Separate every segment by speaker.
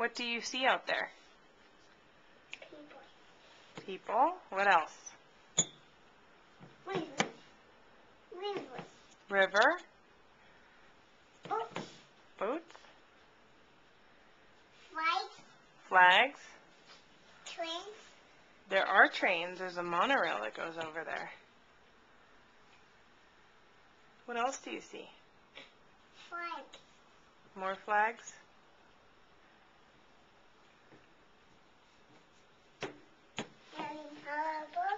Speaker 1: What do you see out there?
Speaker 2: People.
Speaker 1: People. What else?
Speaker 2: Rivers. Rivers.
Speaker 1: River.
Speaker 2: Books.
Speaker 1: Boats.
Speaker 2: Flights.
Speaker 1: Flags.
Speaker 2: Trains.
Speaker 1: There are trains. There's a monorail that goes over there. What else do you see?
Speaker 2: Flags.
Speaker 1: More flags?
Speaker 2: Darling Harbor.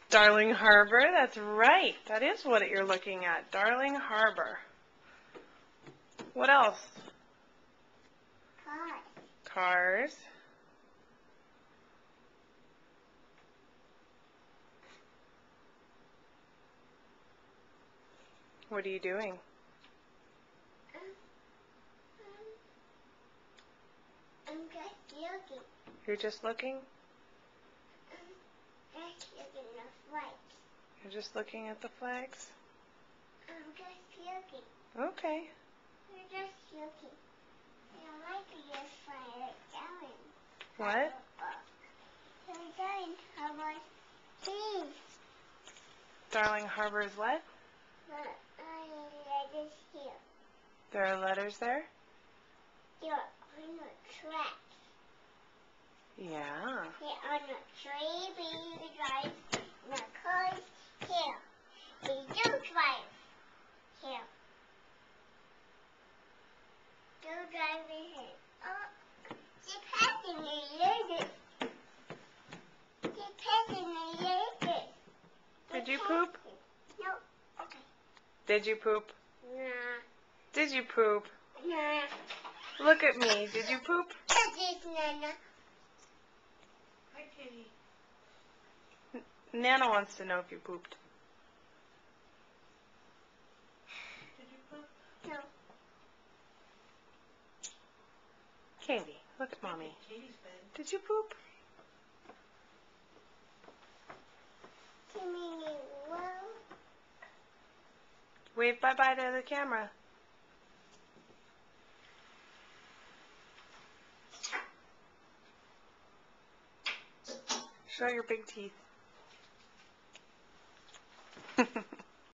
Speaker 1: Darling Harbor, that's right. That is what you're looking at. Darling Harbor. What else?
Speaker 2: Cars.
Speaker 1: Cars. What are you doing?
Speaker 2: I'm just looking.
Speaker 1: You're just looking?
Speaker 2: Just looking at flights.
Speaker 1: You're just looking at the flags?
Speaker 2: I'm just looking.
Speaker 1: Okay.
Speaker 2: You're just looking. I like to just find it down.
Speaker 1: What?
Speaker 2: You're going Harbor. Please.
Speaker 1: Darling Harbor is what?
Speaker 2: But I just here.
Speaker 1: There are letters there?
Speaker 2: You're on the track.
Speaker 1: Yeah.
Speaker 2: You're on the tree, baby drive. The cars here. They do drive here. Do drive here. Oh, she's passing me later. She's passing me later.
Speaker 1: Did you poop?
Speaker 2: No. Okay.
Speaker 1: Did you poop?
Speaker 2: Nah.
Speaker 1: Did you poop?
Speaker 2: Nah.
Speaker 1: Look at me. Did you poop?
Speaker 2: This Nana.
Speaker 1: Hi, Kitty. Nana wants to know if you pooped. Did you poop?
Speaker 2: No.
Speaker 1: Katie, look at Mommy. Did you poop?
Speaker 2: Well.
Speaker 1: Wave bye-bye to the camera. Show your big teeth.